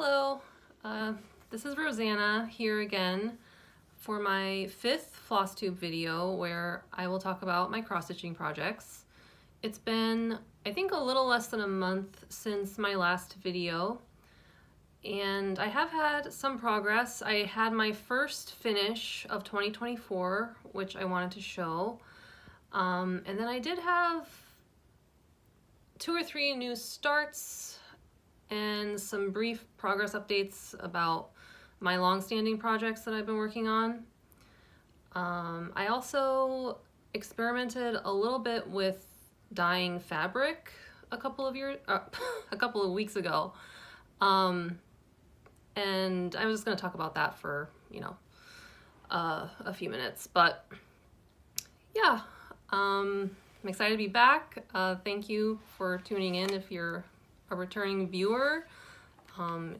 Hello, this is Rosanna here again for my 5th Flosstube video where I will talk about my cross-stitching projects. It's been, I think, a little less than a month since my last video, and I have had some progress. I had my first finish of 2024, which I wanted to show, and then I did have 2 or 3 new starts and some brief progress updates about my long-standing projects that I've been working on. I also experimented a little bit with dyeing fabric a couple of weeks ago, and I was just going to talk about that for a few minutes. But yeah, I'm excited to be back. Thank you for tuning in if you're a returning viewer.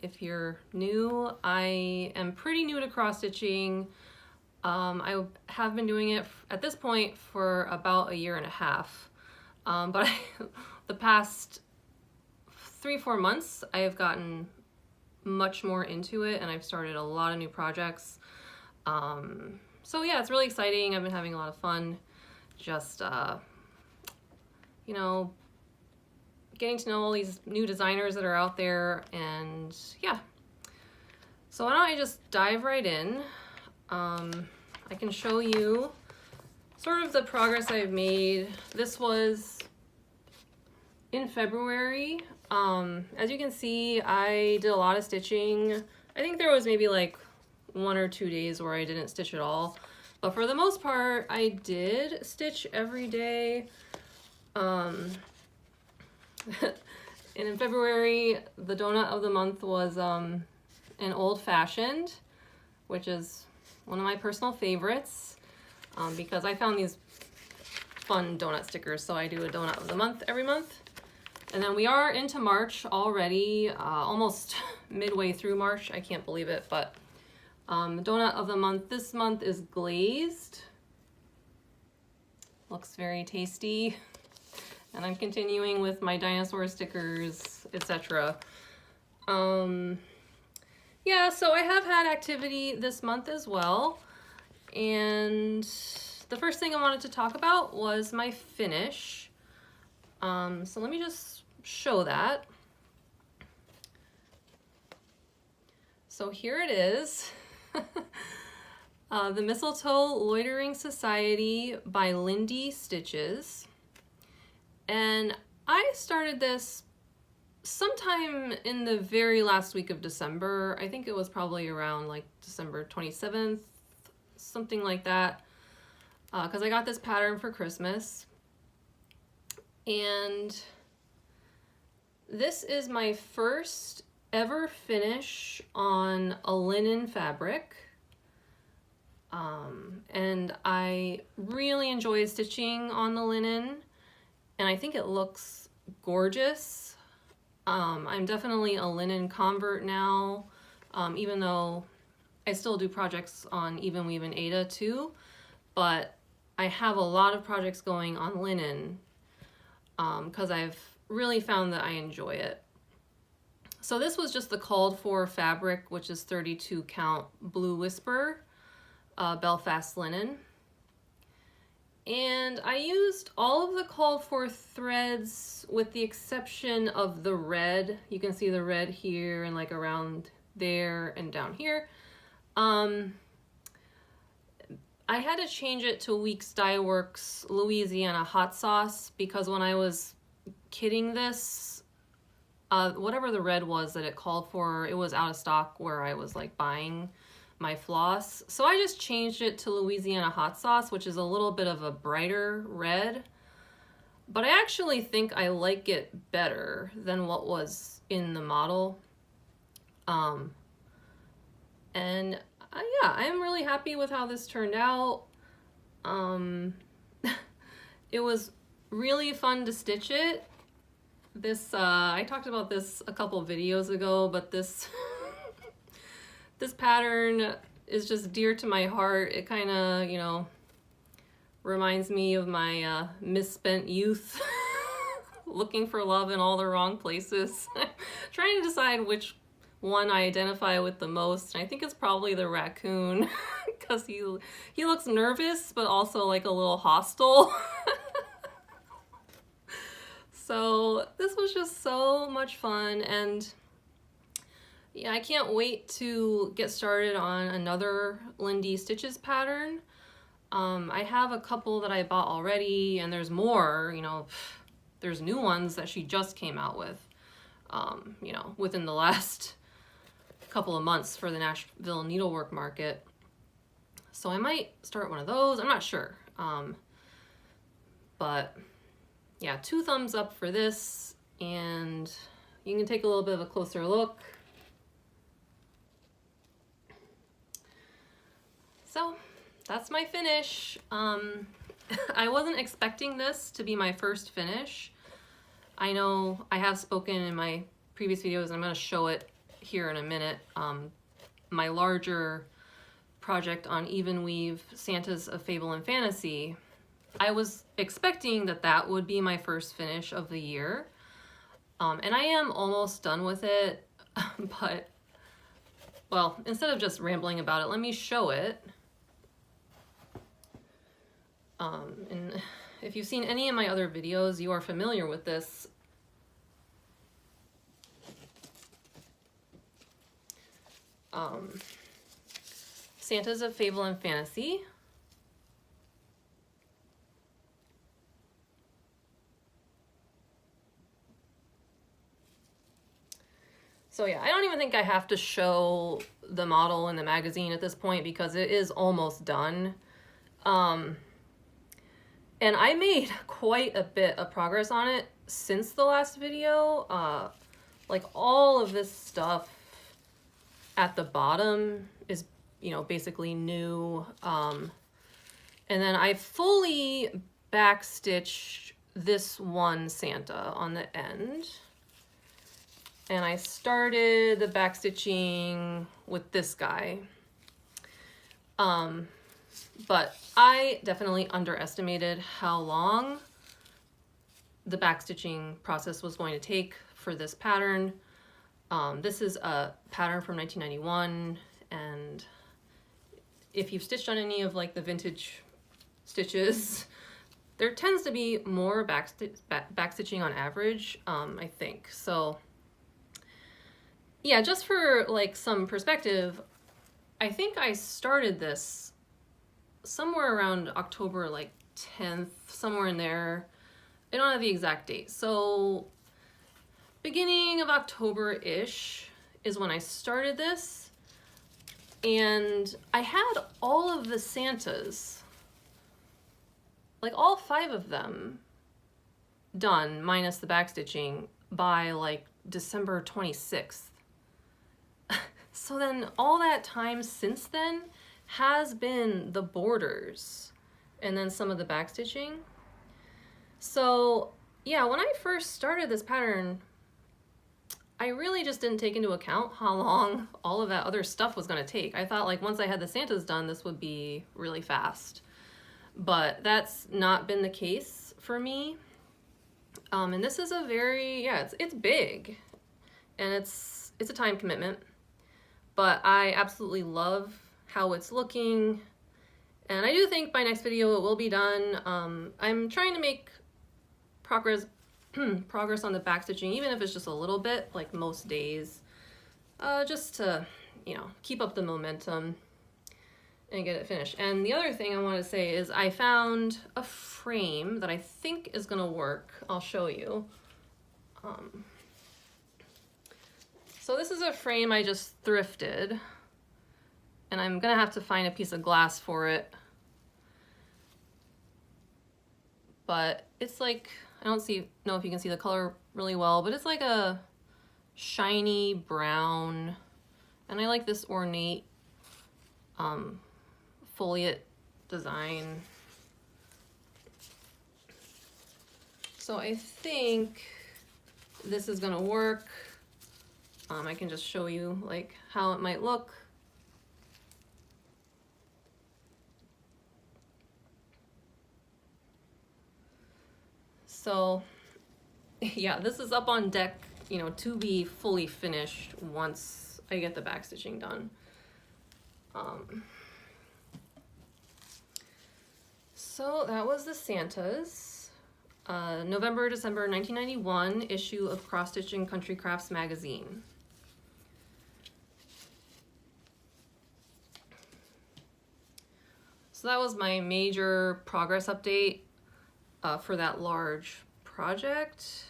If you're new, I am pretty new to cross-stitching. I have been doing it at this point for about 1.5 years, but the past 3-4 months I have gotten much more into it, and I've started a lot of new projects. So yeah, it's really exciting. I've been having a lot of fun just getting to know all these new designers that are out there, and yeah. So why don't I just dive right in. I can show you sort of the progress I've made. This was in February. As you can see, I did a lot of stitching. I think there was maybe like 1 or 2 days where I didn't stitch at all, but for the most part I did stitch every day. And in February, the donut of the month was an old-fashioned, which is one of my personal favorites, because I found these fun donut stickers, so I do a donut of the month every month. And then we are into March already, almost midway through March. I can't believe it, but donut of the month this month is glazed. Looks very tasty. And I'm continuing with my dinosaur stickers, etc. Yeah, so I have had activity this month as well. And the first thing I wanted to talk about was my finish. So let me just show that. So here it is. The Mistletoe Loitering Society by Lindy Stitches. And I started this sometime in the very last week of December. I think it was probably around like December 27th, something like that, because I got this pattern for Christmas. And this is my first ever finish on a linen fabric. And I really enjoy stitching on the linen, and I think it looks gorgeous. I'm definitely a linen convert now, even though I still do projects on Even Weave and Ada too, but I have a lot of projects going on linen because I've really found that I enjoy it. So this was just the called for fabric, which is 32 count Blue Whisper Belfast linen. And I used all of the called for threads with the exception of the red. You can see the red here and like around there and down here. I had to change it to Weeks Dye Works Louisiana Hot Sauce because when I was kitting this, whatever the red was that it called for, it was out of stock where I was like buying my floss. So I just changed it to Louisiana Hot Sauce, which is a little bit of a brighter red. But I actually think I like it better than what was in the model. And yeah, I'm really happy with how this turned out. It was really fun to stitch it. This, I talked about this a couple videos ago, but this this pattern is just dear to my heart. It kind of, reminds me of my misspent youth, looking for love in all the wrong places. Trying to decide which one I identify with the most. And I think it's probably the raccoon because he looks nervous, but also like a little hostile. So this was just so much fun, and yeah, I can't wait to get started on another Lindy Stitches pattern. I have a couple that I bought already, and there's more, you know, there's new ones that she just came out with, you know, within the last couple of months for the Nashville needlework market. So I might start one of those, I'm not sure. But yeah, 2 thumbs up for this, and you can take a little bit of a closer look. So that's my finish. I wasn't expecting this to be my first finish. I know I have spoken in my previous videos, and I'm going to show it here in a minute. My larger project on Even Weave Santas of Fable and Fantasy, I was expecting that that would be my first finish of the year. And I am almost done with it, but, well, instead of just rambling about it, let me show it. And if you've seen any of my other videos, you are familiar with this. Santas of Fable and Fantasy. So yeah, I don't even think I have to show the model in the magazine at this point because it is almost done. And I made quite a bit of progress on it since the last video. Like all of this stuff at the bottom is, you know, basically new. And then I fully backstitched this one Santa on the end. And I started the backstitching with this guy. But I definitely underestimated how long the backstitching process was going to take for this pattern. This is a pattern from 1991, and if you've stitched on any of like the vintage stitches, there tends to be more backstitching on average, I think. So yeah, just for like some perspective, I think I started this somewhere around October like 10th, somewhere in there. I don't have the exact date. So beginning of October-ish is when I started this. And I had all of the Santas, like all 5 of them, done, minus the backstitching, by like December 26th. So then all that time since then has been the borders and then some of the backstitching. So yeah, when I first started this pattern, I really just didn't take into account how long all of that other stuff was going to take. I thought like once I had the Santas done, this would be really fast. But that's not been the case for me. And this is a very, yeah, it's big, and it's a time commitment. But I absolutely love how it's looking, and I do think by next video it will be done. I'm trying to make progress on the backstitching, even if it's just a little bit, like most days, just to, you know, keep up the momentum and get it finished. And the other thing I want to say is I found a frame that I think is gonna work. I'll show you. So this is a frame I just thrifted, and I'm gonna have to find a piece of glass for it. But it's like, I don't know if you can see the color really well, but it's like a shiny brown, and I like this ornate foliate design. So I think this is gonna work. I can just show you like how it might look. So yeah, this is up on deck you know, to be fully finished once I get the back stitching done. So that was the Santas. November, December 1991 issue of Cross Stitching Country Crafts magazine. So that was my major progress update for that large project.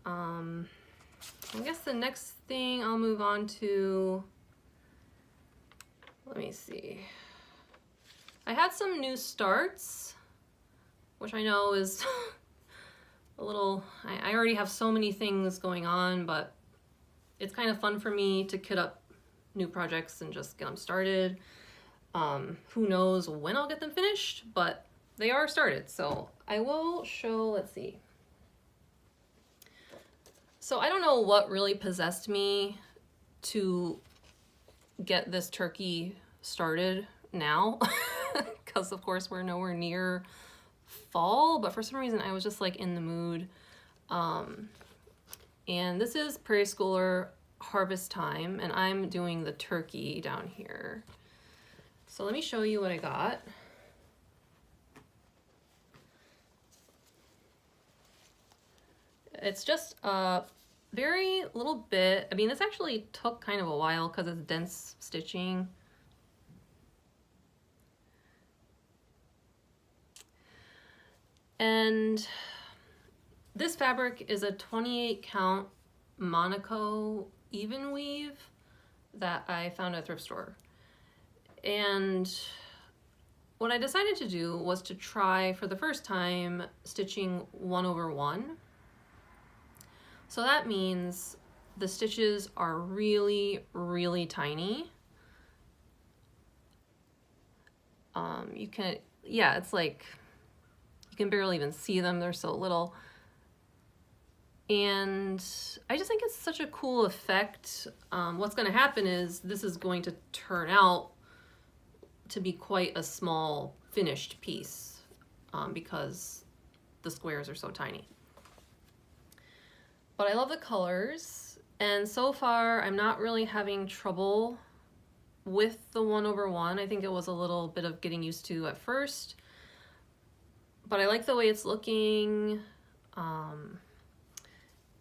I guess the next thing I'll move on to, let me see. I had some new starts, which I know is a little, I already have so many things going on, but it's kind of fun for me to kit up new projects and just get them started. Who knows when I'll get them finished, but they are started. So I will show, let's see. So I don't know what really possessed me to get this turkey started now, because of course we're nowhere near fall, but for some reason I was just like in the mood. And this is Prairie Schooler Harvest Time, and I'm doing the turkey down here. So let me show you what I got. It's just a very little bit. I mean, this actually took kind of a while because it's dense stitching. And this fabric is a 28 count Monaco even weave that I found at a thrift store. And what I decided to do was to try for the first time stitching 1/1. So that means the stitches are really, really tiny. You can, yeah, it's like, you can barely even see them, they're so little. And I just think it's such a cool effect. What's gonna happen is this is going to turn out to be quite a small finished piece because the squares are so tiny. But I love the colors, and so far I'm not really having trouble with the 1/1. I think it was a little bit of getting used to at first, but I like the way it's looking.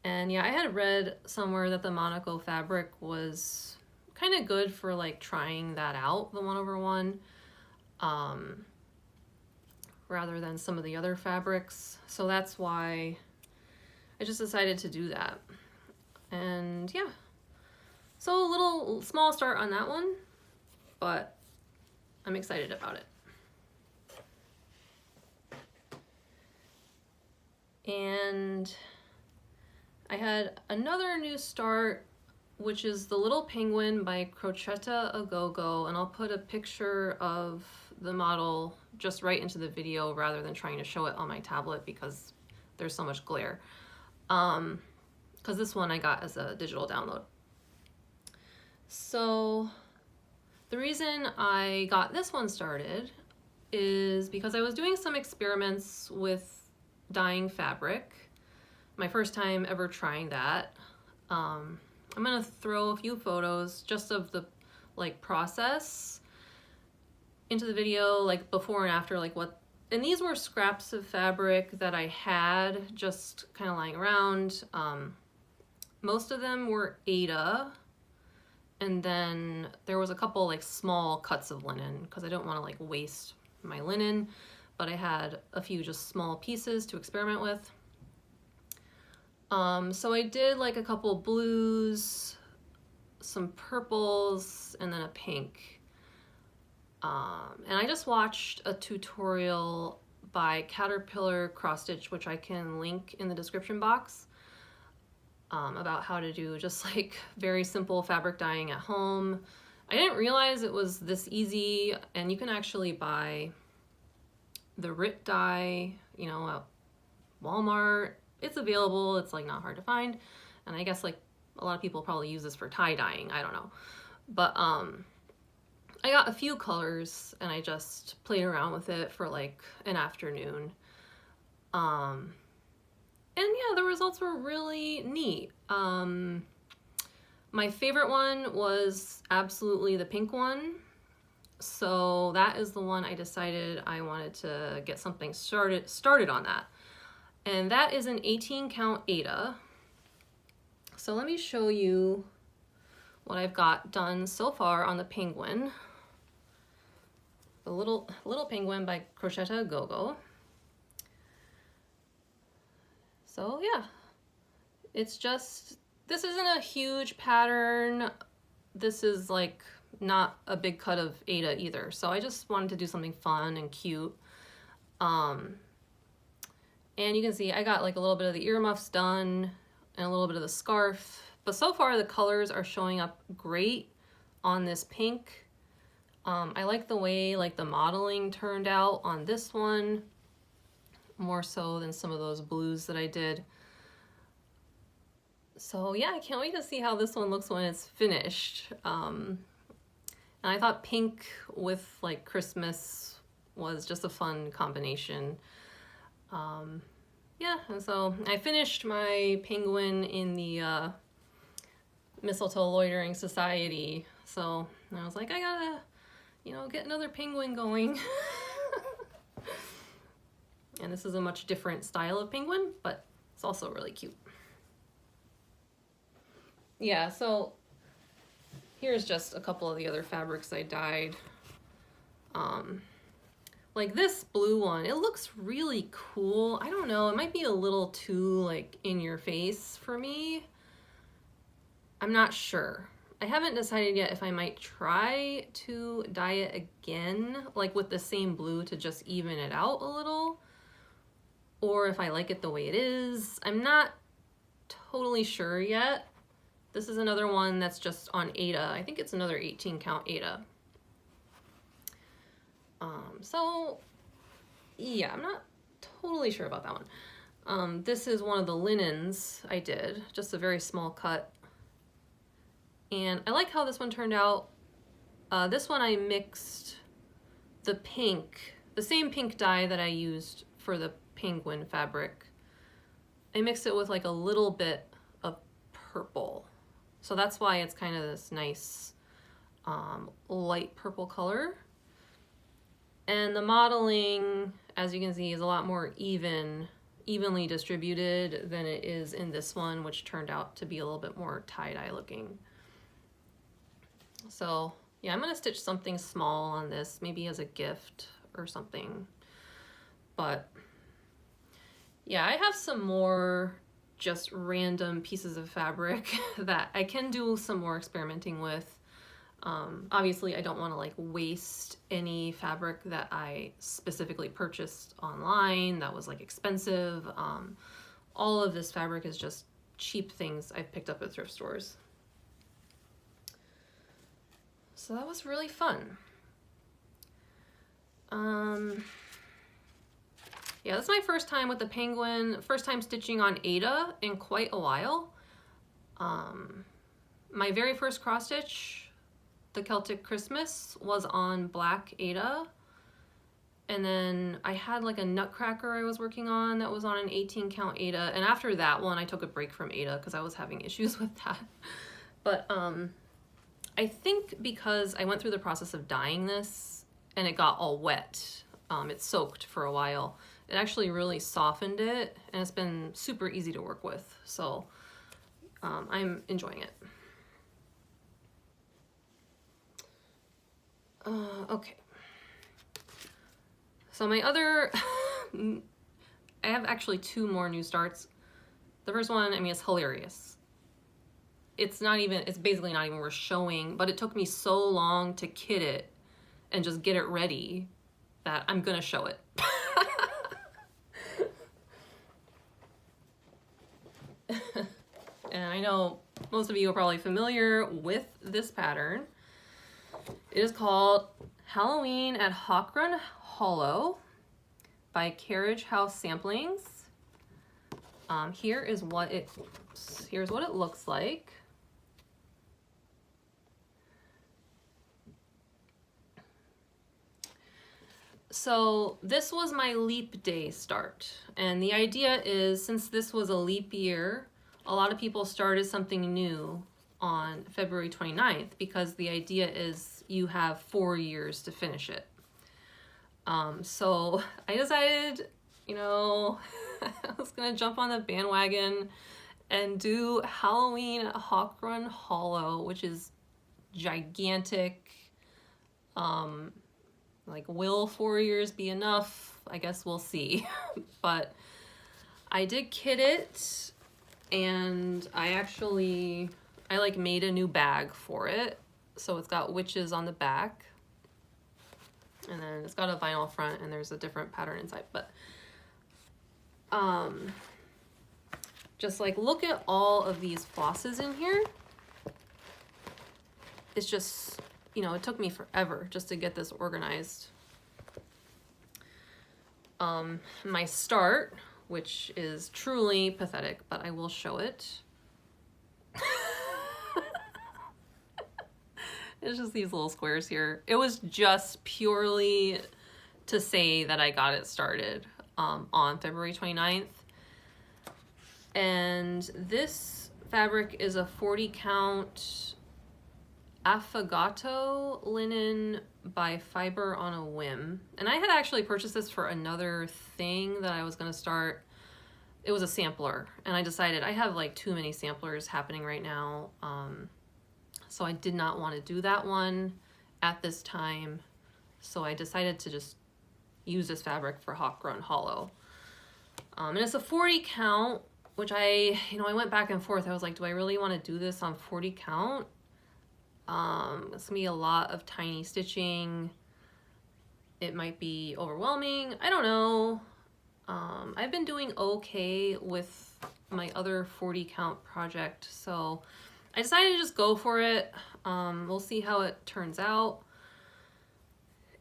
And yeah, I had read somewhere that the Monaco fabric was kind of good for like trying that out, the 1/1, rather than some of the other fabrics. So that's why I just decided to do that. And yeah, so a little small start on that one, but I'm excited about it. And I had another new start, which is the Little Penguin by Crocette a Gogo, and I'll put a picture of the model just right into the video rather than trying to show it on my tablet because there's so much glare. Because this one I got as a digital download. So the reason I got this one started is because I was doing some experiments with dyeing fabric. My first time ever trying that. I'm gonna throw a few photos just of the like process into the video, like before and after, like what, and these were scraps of fabric that I had just kind of lying around. Most of them were Aida, and then there was a couple like small cuts of linen because I don't want to like waste my linen, but I had a few just small pieces to experiment with. So I did like a couple blues, some purples, and then a pink. And I just watched a tutorial by Caterpillar Cross Stitch, which I can link in the description box, about how to do just like very simple fabric dyeing at home. I didn't realize it was this easy, and you can actually buy the RIT dye, you know, at Walmart. It's available, it's like not hard to find, and I guess like a lot of people probably use this for tie dyeing, I don't know. But I got a few colors and I just played around with it for like an afternoon. And yeah, the results were really neat. My favorite one was absolutely the pink one. So that is the one I decided I wanted to get something started on that. And that is an 18 count Ada. So let me show you what I've got done so far on the penguin. The little penguin by Crocette Gogo. So yeah, it's just, this isn't a huge pattern. This is like not a big cut of Ada either. So I just wanted to do something fun and cute. And you can see I got like a little bit of the earmuffs done and a little bit of the scarf. But so far the colors are showing up great on this pink. I like the way like the modeling turned out on this one, more so than some of those blues that I did. So yeah, I can't wait to see how this one looks when it's finished. And I thought pink with like Christmas was just a fun combination. Yeah, and so I finished my penguin in the Mistletoe Loitering Society. So I was like, I gotta, you know, get another penguin going. And this is a much different style of penguin, but it's also really cute. Yeah, so here's just a couple of the other fabrics I dyed. Like this blue one, it looks really cool. I don't know, it might be a little too like in your face for me. I'm not sure. I haven't decided yet if I might try to dye it again, like with the same blue to just even it out a little, or if I like it the way it is. I'm not totally sure yet. This is another one that's just on Ada. I think it's another 18 count Ada. So yeah, I'm not totally sure about that one. This is one of the linens I did, just a very small cut. And I like how this one turned out. This one I mixed the pink, the same pink dye that I used for the penguin fabric. I mixed it with like a little bit of purple. So that's why it's kind of this nice light purple color. And the modeling, as you can see, is a lot more evenly distributed than it is in this one, which turned out to be a little bit more tie-dye looking. So yeah, I'm gonna stitch something small on this, maybe as a gift or something. But yeah, I have some more just random pieces of fabric that I can do some more experimenting with. Obviously I don't want to like waste any fabric that I specifically purchased online that was like expensive. All of this fabric is just cheap things I've picked up at thrift stores. So that was really fun. Yeah, that's my first time with the penguin, first time stitching on Ada in quite a while. My very first cross stitch, the Celtic Christmas, was on black Ada. And then I had like a nutcracker I was working on that was on an 18 count Ada. And after that one, I took a break from Ada because I was having issues with that. But I think because I went through the process of dyeing this and it got all wet, it soaked for a while, it actually really softened it, and it's been super easy to work with. So I'm enjoying it. Okay. So my other, I have actually two more new starts. The first one, I mean, it's hilarious. It's basically not even worth showing, but it took me so long to kit it and just get it ready that I'm gonna show it. And I know most of you are probably familiar with this pattern. It is called Halloween at Hawkrun Hollow by Carriage House Samplings. Here's what it looks like. So this was my leap day start. And the idea is, since this was a leap year, a lot of people started something new on February 29th because the idea is you have 4 years to finish it. So I decided, you know, I was gonna jump on the bandwagon and do Halloween Hawk Run Hollow, which is gigantic. Like, will 4 years be enough? I guess we'll see. But I did kit it, and I like made a new bag for it. So it's got witches on the back, and then it's got a vinyl front, and there's a different pattern inside. But just like, look at all of these flosses in here. It's just, you know, it took me forever just to get this organized. My start, which is truly pathetic, but I will show it. It's just these little squares here. It was just purely to say that I got it started on February 29th. And this fabric is a 40 count Affogato linen by Fiber on a Whim. And I had actually purchased this for another thing that I was gonna start. It was a sampler, and I decided I have like too many samplers happening right now. So I did not want to do that one at this time. So I decided to just use this fabric for Hawk Run Hollow. And it's a 40 count, which I went back and forth. I was like, do I really want to do this on 40 count? It's gonna be a lot of tiny stitching. It might be overwhelming. I don't know. I've been doing okay with my other 40 count project, so I decided to just go for it. We'll see how it turns out.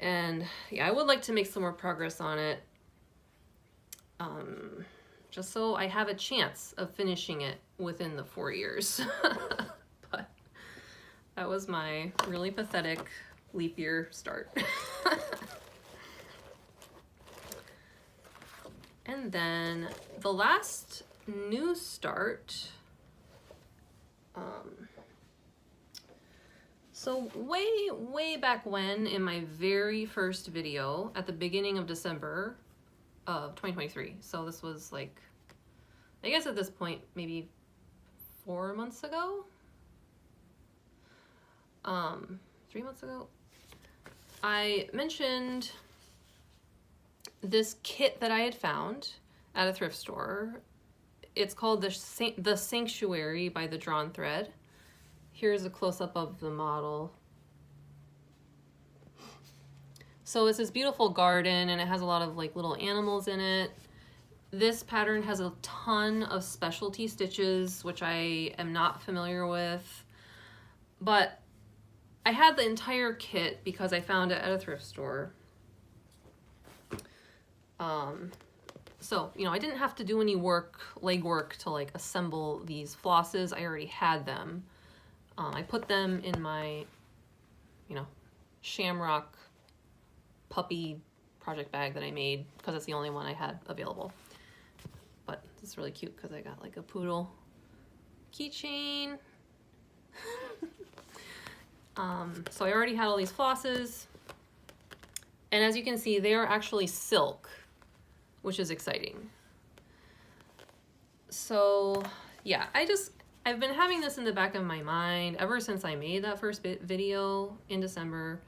And yeah, I would like to make some more progress on it. Just so I have a chance of finishing it within the 4 years. But that was my really pathetic leap year start. And then the last new start, so way back when, in my very first video at the beginning of December of 2023. So this was like, I guess at this point, maybe 4 months ago? 3 months ago? I mentioned this kit that I had found at a thrift store. It's called the Sanctuary by The Drawn Thread. Here's a close-up of the model. So it's this beautiful garden, and it has a lot of like little animals in it. This pattern has a ton of specialty stitches, which I am not familiar with, but I had the entire kit because I found it at a thrift store. So, you know, I didn't have to do any legwork to like assemble these flosses. I already had them. I put them in my, you know, shamrock puppy project bag that I made because it's the only one I had available. But it's really cute because I got like a poodle keychain. So I already had all these flosses. And as you can see, they are actually silk, which is exciting. So yeah, I've been having this in the back of my mind ever since I made that first video in December.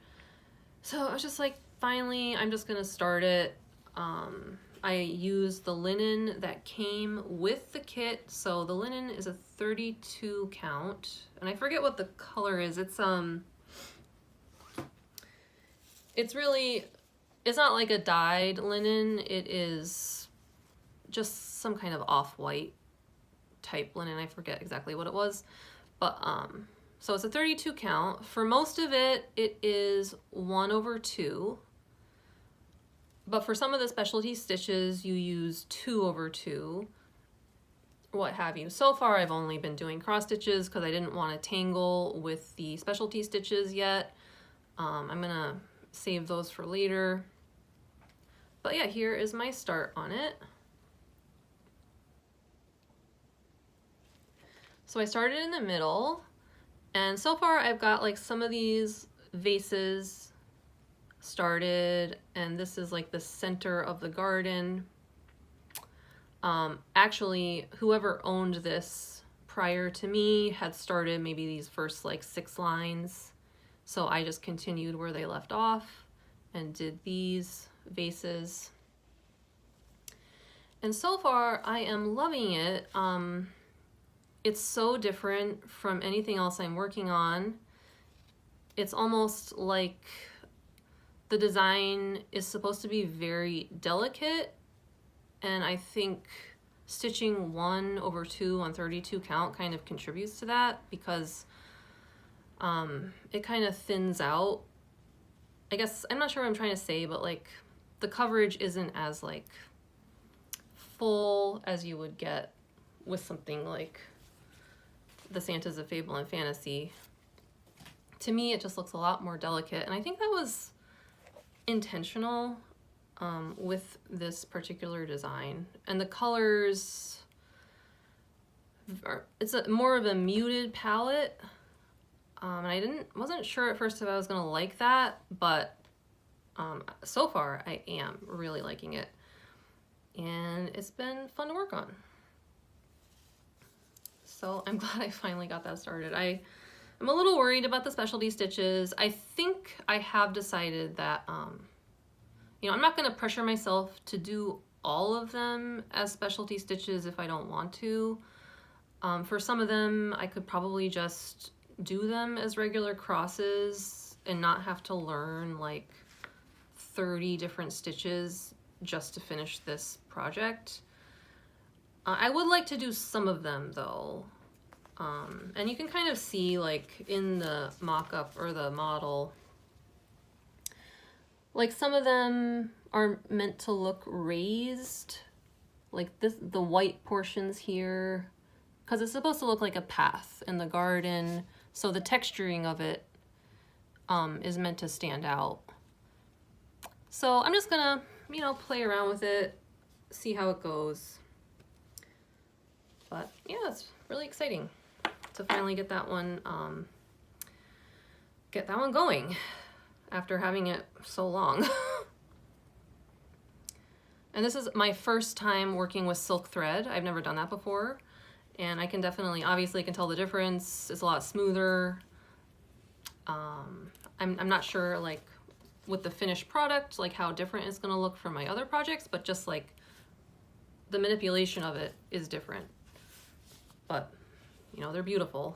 So I was just like, finally, I'm just gonna start it. I used the linen that came with the kit. So the linen is a 32 count, and I forget what the color is. It's not like a dyed linen. It is just some kind of off-white type linen. I forget exactly what it was, but so it's a 32 count. For most of it, it is 1/2. But for some of the specialty stitches, you use 2/2, what have you. So far, I've only been doing cross stitches because I didn't want to tangle with the specialty stitches yet. I'm gonna save those for later. But yeah, here is my start on it. So I started in the middle, and so far I've got like some of these vases started, and this is like the center of the garden. Actually, whoever owned this prior to me had started maybe these first like 6 lines. So I just continued where they left off and did these vases. And so far I am loving it. It's so different from anything else I'm working on. It's almost like the design is supposed to be very delicate, and I think stitching 1/2 on 32 count kind of contributes to that, because it kind of thins out. I guess, I'm not sure what I'm trying to say, but like the coverage isn't as like full as you would get with something like the Santas of Fable and Fantasy. To me, it just looks a lot more delicate, and I think that was intentional with this particular design. And the colors, it's more of a muted palette, and I wasn't sure at first if I was gonna like that, but so far I am really liking it, and it's been fun to work on. So I'm glad I finally got that started. I'm a little worried about the specialty stitches. I think I have decided that, you know, I'm not going to pressure myself to do all of them as specialty stitches if I don't want to. For some of them, I could probably just do them as regular crosses and not have to learn like 30 different stitches just to finish this project. I would like to do some of them though. And you can kind of see like in the mock-up or the model, like some of them are meant to look raised, like the white portions here, because it's supposed to look like a path in the garden. So the texturing of it is meant to stand out. So I'm just gonna, you know, play around with it, see how it goes. But yeah, it's really exciting to finally get that one going after having it so long. And this is my first time working with silk thread. I've never done that before, and I can definitely, obviously, can tell the difference. It's a lot smoother. I'm not sure like with the finished product, like how different it's gonna look from my other projects, but just like the manipulation of it is different. But, you know, they're beautiful.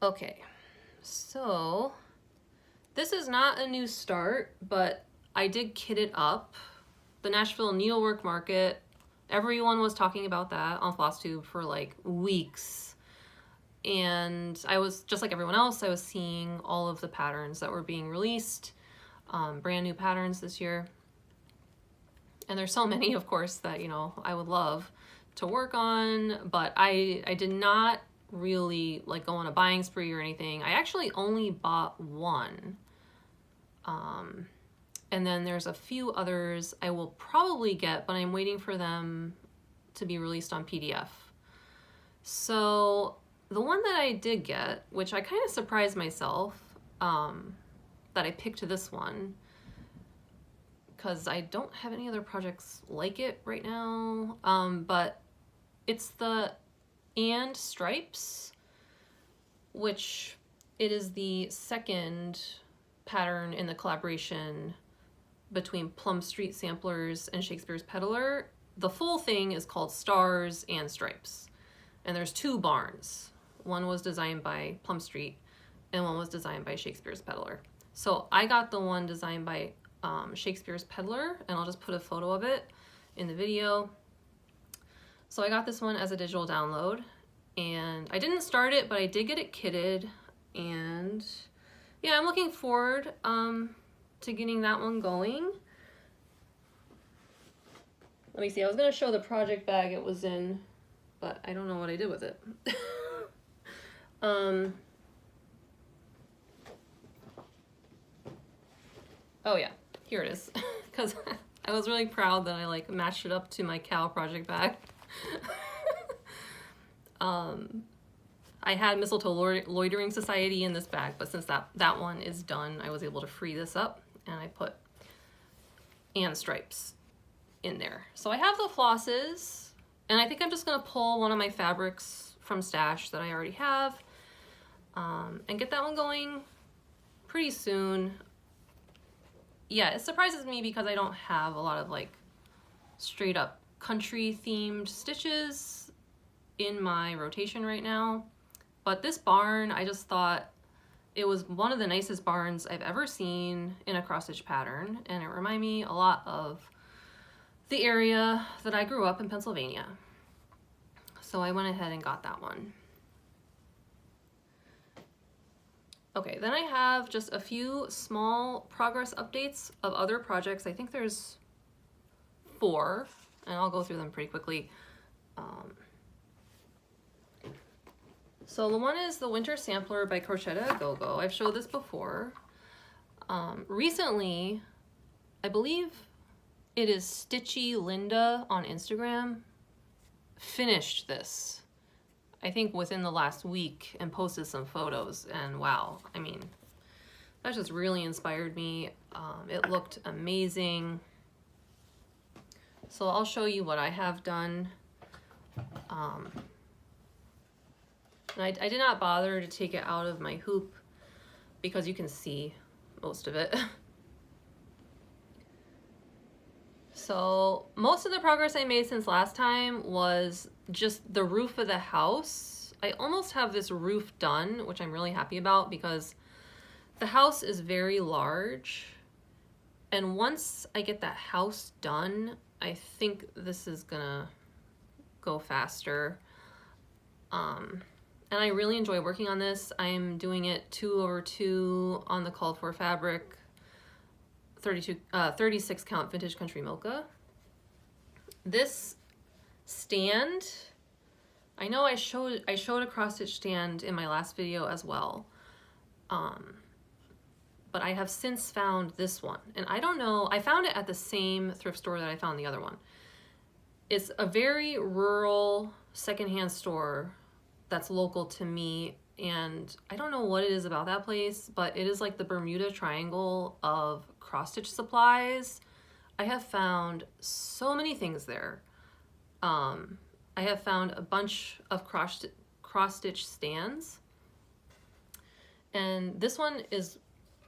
Okay, so this is not a new start, but I did kit it up. The Nashville Needlework Market, everyone was talking about that on Flosstube for like weeks. And I was, just like everyone else, I was seeing all of the patterns that were being released, brand new patterns this year. And there's so many, of course, that, you know, I would love to work on, but I did not really like go on a buying spree or anything. I actually only bought one. And then there's a few others I will probably get, but I'm waiting for them to be released on PDF. So the one that I did get, which I kind of surprised myself, that I picked this one, because I don't have any other projects like it right now, but it's the And Stripes, which it is the second pattern in the collaboration between Plum Street Samplers and Shakespeare's Peddler. The full thing is called Stars and Stripes, and there's 2 barns. One was designed by Plum Street and one was designed by Shakespeare's Peddler. So I got the one designed by Shakespeare's Peddler, and I'll just put a photo of it in the video. So I got this one as a digital download, and I didn't start it, but I did get it kitted, and yeah, I'm looking forward to getting that one going. Let me see, I was gonna show the project bag it was in, but I don't know what I did with it. Oh yeah, here it is. Because I was really proud that I like matched it up to my cow project bag. I had Mistletoe Loitering Society in this bag, but since that one is done, I was able to free this up, and I put and stripes in there. So I have the flosses, and I think I'm just gonna pull one of my fabrics from stash that I already have, and get that one going pretty soon. Yeah, it surprises me because I don't have a lot of like straight up country themed stitches in my rotation right now. But this barn, I just thought it was one of the nicest barns I've ever seen in a cross stitch pattern, and it reminded me a lot of the area that I grew up in Pennsylvania. So I went ahead and got that one. Okay, then I have just a few small progress updates of other projects. I think there's 4, and I'll go through them pretty quickly. So the one is the Winter Sampler by Crocette at Gogo. I've showed this before. Recently, I believe it is Stitchy Linda on Instagram, finished this, I think within the last week, and posted some photos, and wow, I mean, that just really inspired me. It looked amazing. So I'll show you what I have done. And I did not bother to take it out of my hoop because you can see most of it. So most of the progress I made since last time was just the roof of the house. I almost have this roof done, which I'm really happy about because the house is very large. And once I get that house done, I think this is gonna go faster. And I really enjoy working on this. I'm doing it 2/2 on the called for fabric, 36 count vintage country mocha. This stand, I know I showed a cross stitch stand in my last video as well. But I have since found this one, and I don't know, I found it at the same thrift store that I found the other one. It's a very rural secondhand store that's local to me, and I don't know what it is about that place, but it is like the Bermuda Triangle of cross stitch supplies. I have found so many things there. I have found a bunch of cross stitch stands, and this one is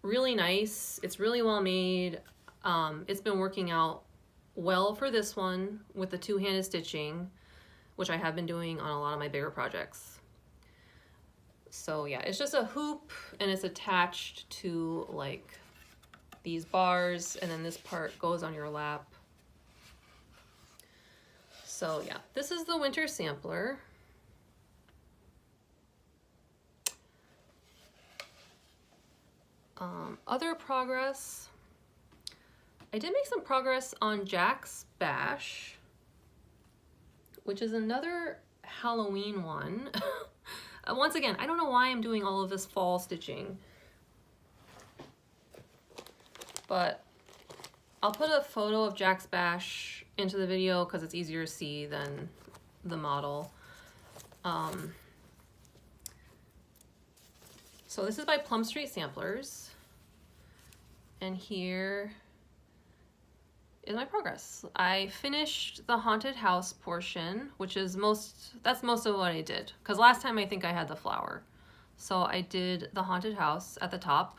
really nice. It's really well made. It's been working out well for this one with the two-handed stitching, which I have been doing on a lot of my bigger projects. So yeah, it's just a hoop, and it's attached to like these bars, and then this part goes on your lap. So yeah, this is the Winter Sampler. Other progress, I did make some progress on Jack's Bash, which is another Halloween one. Once again, I don't know why I'm doing all of this fall stitching, but I'll put a photo of Jack's Bash into the video because it's easier to see than the model. So this is by Plum Street Samplers, and here is my progress. I finished the haunted house portion, which is that's most of what I did, because last time I think I had the flower. So I did the haunted house at the top.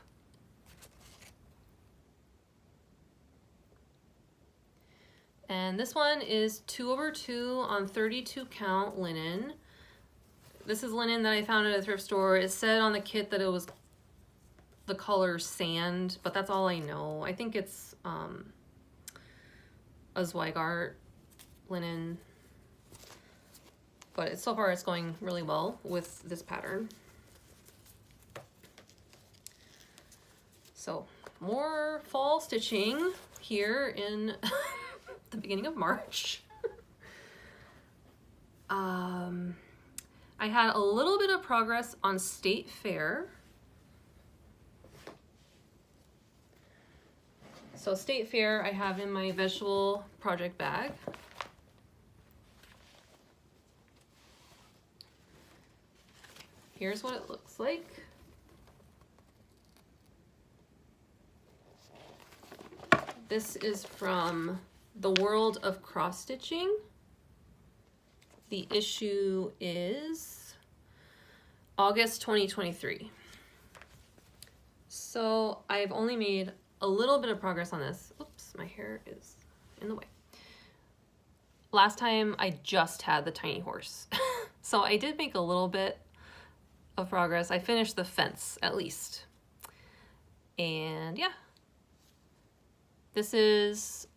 And this one is 2/2 on 32 count linen. This is linen that I found at a thrift store. It said on the kit that it was the color sand, but that's all I know. I think it's a Zweigart linen, but so far it's going really well with this pattern. So more fall stitching here in the beginning of March. I had a little bit of progress on State Fair. So State Fair I have in my vegetable project bag. Here's what it looks like. This is from The World of Cross Stitching. The issue is August 2023. So I've only made a little bit of progress on this. Oops, my hair is in the way. Last time I just had the tiny horse. So I did make a little bit of progress. I finished the fence at least. And yeah. This is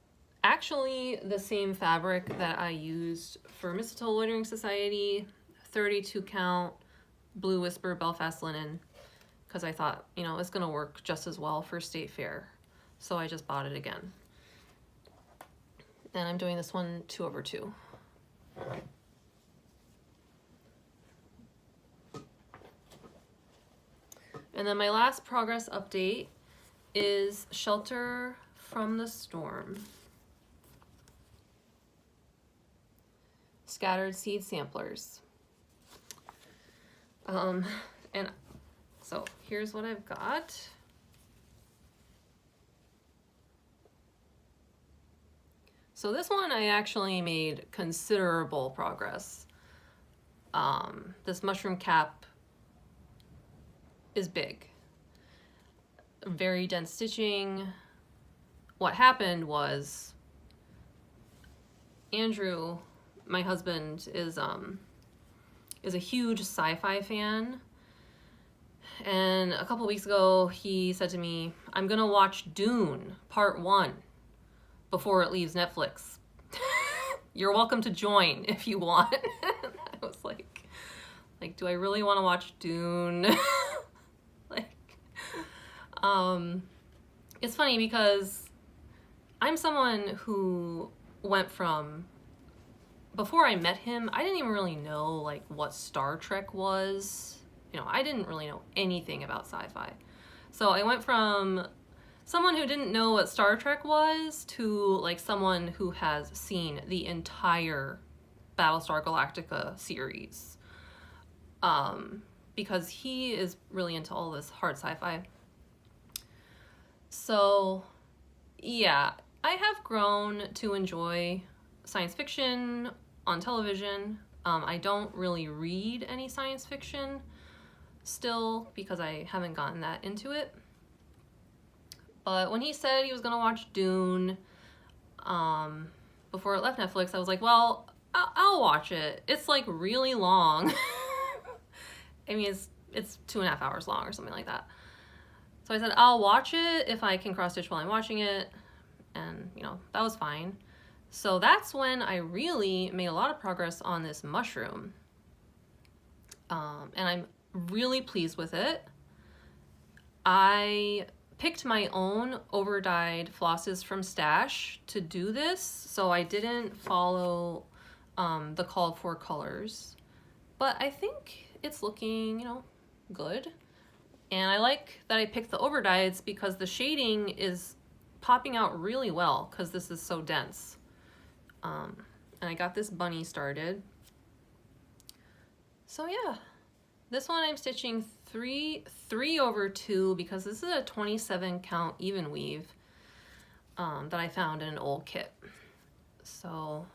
actually the same fabric that I used for Mistletoe Loitering Society, 32 count Blue Whisper Belfast linen, because I thought, you know, it's gonna work just as well for State Fair. So I just bought it again. And I'm doing this one 2/2. And then my last progress update is Shelter from the Storm. Scattered seed samplers. And so here's what I've got. So this one I actually made considerable progress. This mushroom cap is big. Very dense stitching. What happened was Andrew, my husband, is a huge sci-fi fan. And a couple weeks ago, he said to me, I'm gonna watch Dune Part 1 before it leaves Netflix. You're welcome to join if you want. I was like, do I really want to watch Dune? It's funny because I'm someone who went from, before I met him, I didn't even really know like what Star Trek was. You know, I didn't really know anything about sci-fi. So I went from someone who didn't know what Star Trek was to like someone who has seen the entire Battlestar Galactica series. Because he is really into all this hard sci-fi. So yeah, I have grown to enjoy science fiction on television. I don't really read any science fiction still because I haven't gotten that into it. But when he said he was gonna watch Dune before it left Netflix, I was like, well, I'll watch it. It's like really long. I mean, it's 2.5 hours long or something like that. So I said, I'll watch it if I can cross stitch while I'm watching it. And you know, that was fine. So that's when I really made a lot of progress on this mushroom. And I'm really pleased with it. I picked my own over-dyed flosses from Stash to do this, so I didn't follow the called for colors. But I think it's looking, you know, good. And I like that I picked the over-dyes because the shading is popping out really well because this is so dense. And I got this bunny started. So yeah, this one I'm stitching 3/2 because this is a 27 count even weave that I found in an old kit. So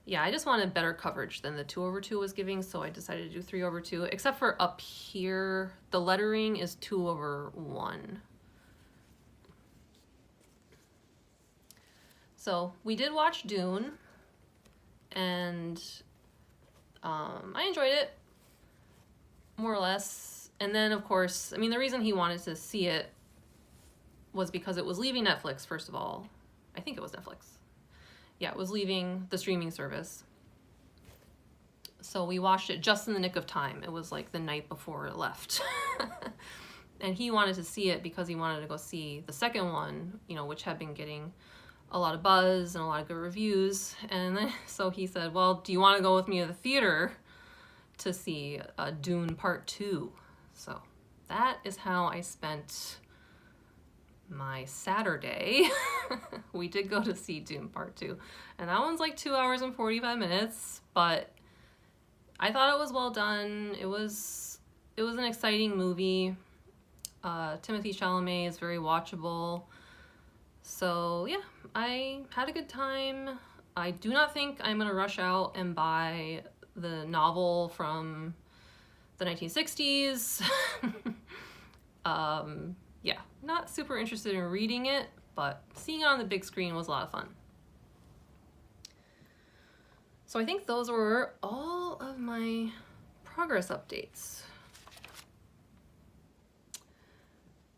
yeah, I just wanted better coverage than the 2/2 was giving, so I decided to do 3/2, except for up here, the lettering is 2/1. So we did watch Dune, and I enjoyed it, more or less. And then, of course, I mean, the reason he wanted to see it was because it was leaving Netflix, first of all. I think it was Netflix. Yeah, it was leaving the streaming service. So we watched it just in the nick of time. It was like the night before it left. And he wanted to see it because he wanted to go see the second one, you know, which had been getting a lot of buzz and a lot of good reviews. And then, so he said, well, do you want to go with me to the theater to see Dune Part 2? So that is how I spent my Saturday, we did go to see Doom Part 2. And that one's like 2 hours and 45 minutes, but I thought it was well done. It was an exciting movie. Timothée Chalamet is very watchable. So yeah, I had a good time. I do not think I'm gonna rush out and buy the novel from the 1960s. Yeah, not super interested in reading it, but seeing it on the big screen was a lot of fun. So I think those were all of my progress updates.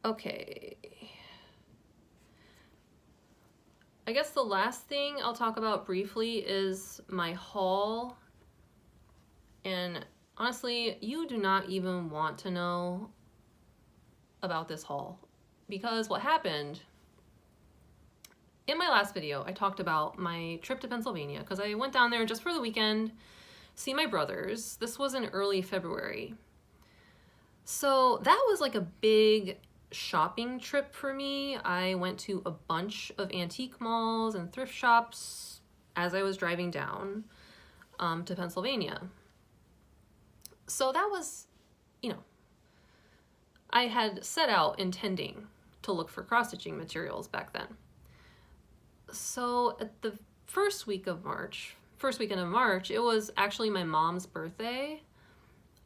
Okay. I guess the last thing I'll talk about briefly is my haul. And honestly, you do not even want to know about this haul, because what happened in my last video, I talked about my trip to Pennsylvania because I went down there just for the weekend, see my brothers. This was in early February. So that was like a big shopping trip for me. I went to a bunch of antique malls and thrift shops as I was driving down to Pennsylvania. So that was, you know, I had set out intending to look for cross-stitching materials back then. So at the first weekend of March, it was actually my mom's birthday.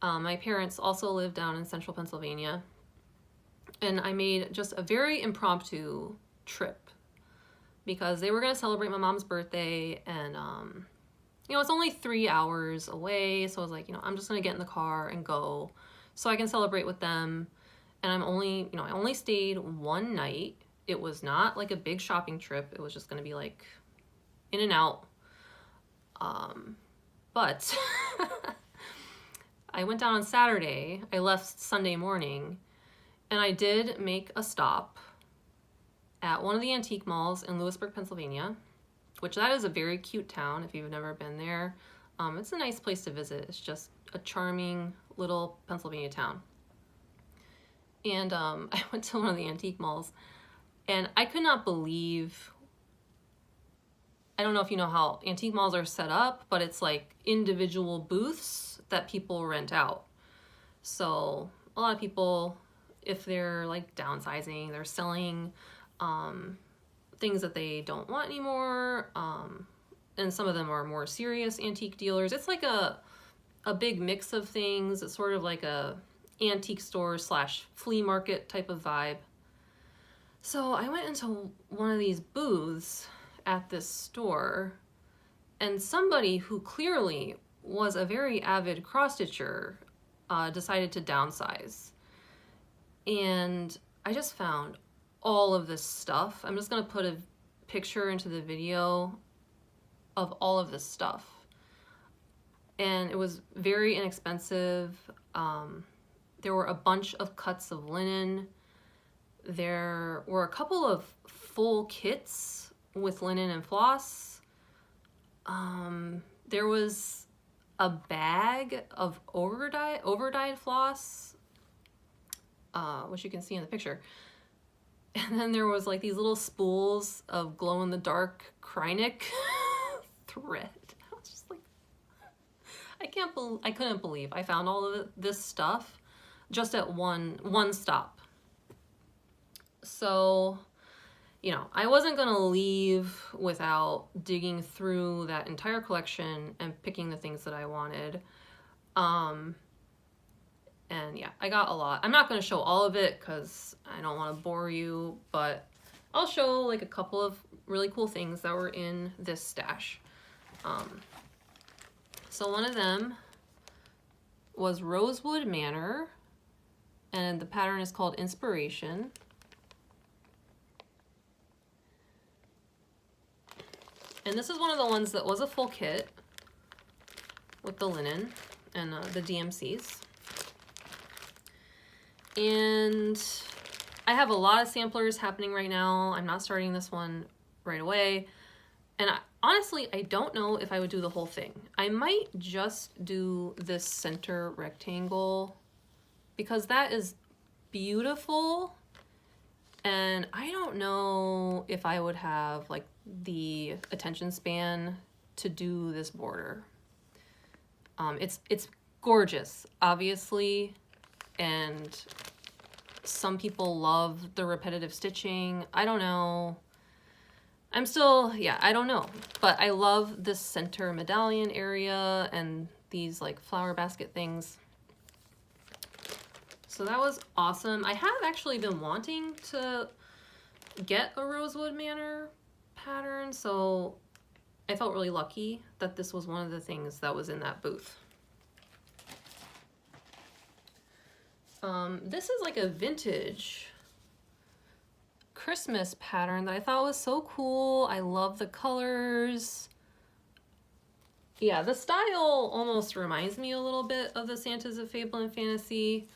My parents also live down in central Pennsylvania. And I made just a very impromptu trip because they were going to celebrate my mom's birthday, and you know, it's only 3 hours away, so I was like, you know, I'm just going to get in the car and go so I can celebrate with them. And I only stayed one night. It was not like a big shopping trip. It was just going to be like in and out. But I went down on Saturday. I left Sunday morning, and I did make a stop at one of the antique malls in Lewisburg, Pennsylvania, which that is a very cute town if you've never been there. It's a nice place to visit. It's just a charming little Pennsylvania town. And I went to one of the antique malls, and I could not believe, I don't know if you know how antique malls are set up, but it's like individual booths that people rent out. So a lot of people, if they're like downsizing, they're selling things that they don't want anymore, and some of them are more serious antique dealers. It's like a big mix of things. It's sort of like a antique store / flea market type of vibe. So I went into one of these booths at this store, and somebody who clearly was a very avid cross-stitcher decided to downsize. And I just found all of this stuff. I'm just going to put a picture into the video of all of this stuff. And it was very inexpensive. There were a bunch of cuts of linen. There were a couple of full kits with linen and floss. There was a bag of overdyed floss, which you can see in the picture. And then there was like these little spools of glow-in-the-dark Krynic thread. I was just like, I couldn't believe I found all of this stuff just at one stop. So, you know, I wasn't gonna leave without digging through that entire collection and picking the things that I wanted. And yeah, I got a lot. I'm not gonna show all of it because I don't want to bore you, but I'll show like a couple of really cool things that were in this stash. So one of them was Rosewood Manor, and the pattern is called Inspiration. And this is one of the ones that was a full kit with the linen and the DMCs. And I have a lot of samplers happening right now. I'm not starting this one right away. And honestly, I don't know if I would do the whole thing. I might just do this center rectangle because that is beautiful And I don't know if I would have like the attention span to do this border. It's gorgeous, obviously, and some people love the repetitive stitching. I don't know. I'm still, yeah, I don't know. But I love this center medallion area and these like flower basket things. So that was awesome. I have actually been wanting to get a Rosewood Manor pattern, so I felt really lucky that this was one of the things that was in that booth. This is like a vintage Christmas pattern that I thought was so cool. I love the colors. Yeah, the style almost reminds me a little bit of the Santas of Fable and Fantasy.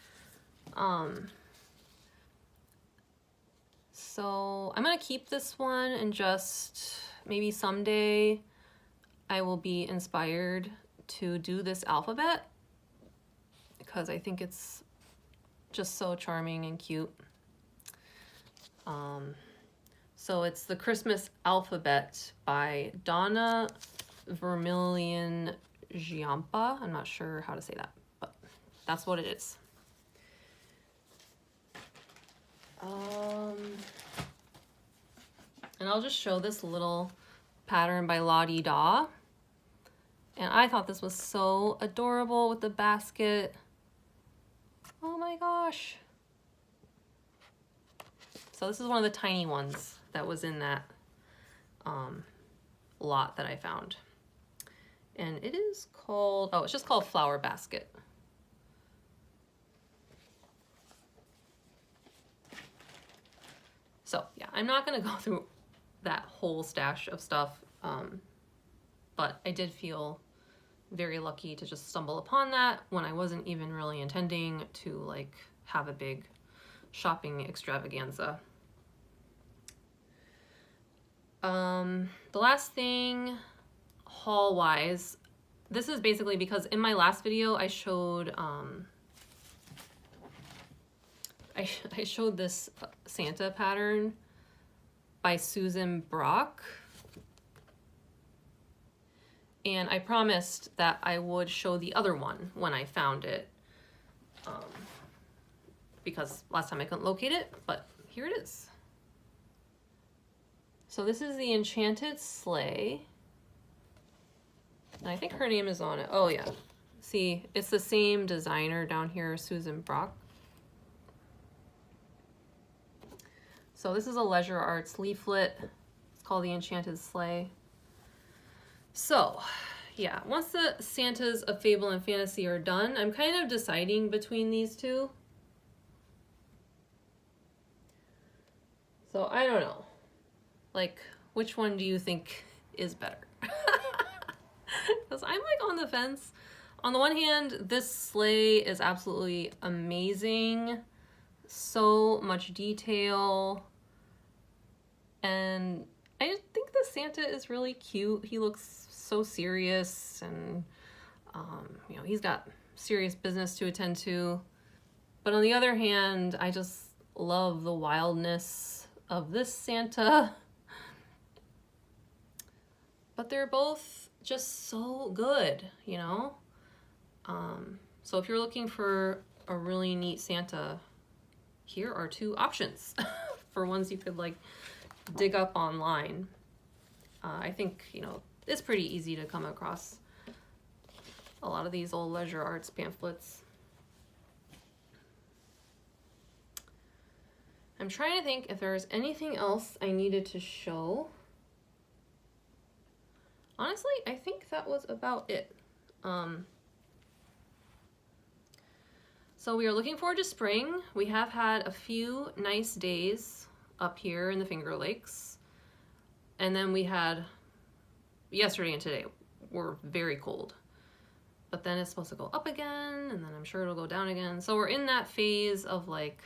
So I'm gonna keep this one, and just maybe someday I will be inspired to do this alphabet because I think it's just so charming and cute. So it's the Christmas Alphabet by Donna, Vermillion, Giampa. I'm not sure how to say that, but that's what it is. And I'll just show this little pattern by Lottie Daw. And I thought this was so adorable with the basket. Oh my gosh. So this is one of the tiny ones that was in that lot that I found. And it is called, oh, it's just called Flower Basket. So yeah, I'm not gonna go through that whole stash of stuff, but I did feel very lucky to just stumble upon that when I wasn't even really intending to like have a big shopping extravaganza. The last thing haul wise, this is basically because in my last video I showed I showed this Santa pattern by Susan Brack, and I promised that I would show the other one when I found it, because last time I couldn't locate it, but here it is. So this is the Enchanted Sleigh, and I think her name is on it. Oh yeah, see, it's the same designer down here, Susan Brack. So this is a Leisure Arts leaflet. It's called the Enchanted Sleigh. So yeah, once the Santas of Fable and Fantasy are done, I'm kind of deciding between these two. So I don't know. Like, which one do you think is better? Because I'm like on the fence. On the one hand, this sleigh is absolutely amazing. So much detail. And I just think the Santa is really cute. He looks so serious, and you know, he's got serious business to attend to. But on the other hand, I just love the wildness of this Santa. But they're both just so good, you know? So if you're looking for a really neat Santa, here are two options for ones you could like dig up online. I think, you know, it's pretty easy to come across a lot of these old Leisure Arts pamphlets. I'm trying to think if there's anything else I needed to show. Honestly, I think that was about it. So we are looking forward to spring. We have had a few nice days up here in the Finger Lakes. And then we had, yesterday and today were very cold. But then it's supposed to go up again, and then I'm sure it'll go down again. So we're in that phase of like,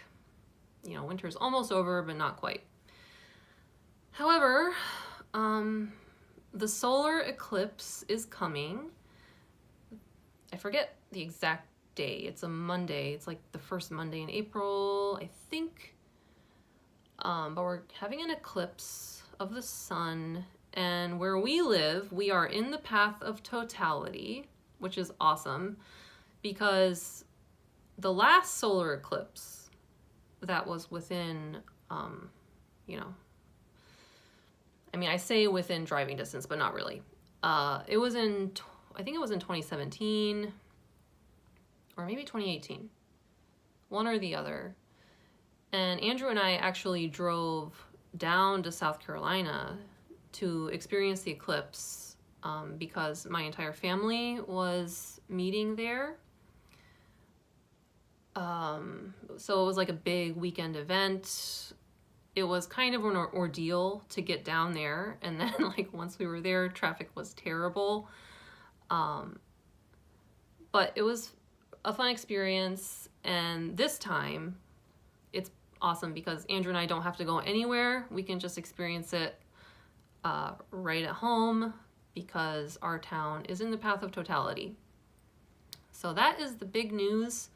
you know, winter's almost over, but not quite. However, the solar eclipse is coming. I forget the exact day. It's a Monday. It's like the first Monday in April, I think. but we're having an eclipse of the sun, and where we live, we are in the path of totality, which is awesome because the last solar eclipse that was within, you know, I mean, I say within driving distance, but not really. It was in, I think it was in 2017 or maybe 2018, one or the other. And Andrew and I actually drove down to South Carolina to experience the eclipse because my entire family was meeting there. So it was like a big weekend event. It was kind of an ordeal to get down there, and then like once we were there, traffic was terrible. But it was a fun experience, and this time it's awesome because Andrew and I don't have to go anywhere. We can just experience it right at home because our town is in the path of totality. So that is the big news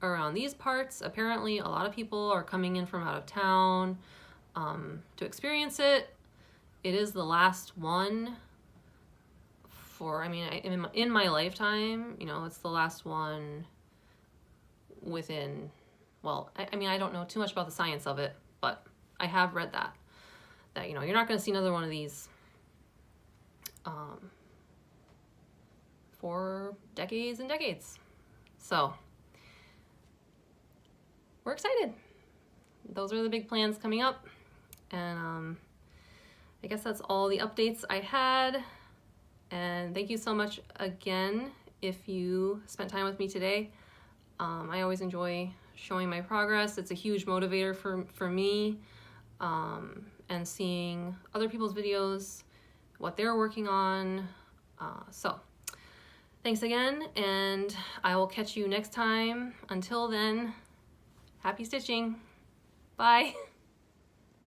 around these parts. Apparently a lot of people are coming in from out of town to experience it. It is the last one for, I mean, in my lifetime, you know, it's the last one within, well, I mean, I don't know too much about the science of it, but I have read that, you know, you're not going to see another one of these for decades and decades. So we're excited. Those are the big plans coming up. And I guess that's all the updates I had. And thank you so much again if you spent time with me today. I always enjoy showing my progress. It's a huge motivator for me, and seeing other people's videos, what they're working on. So thanks again, and I will catch you next time. Until then, happy stitching. Bye.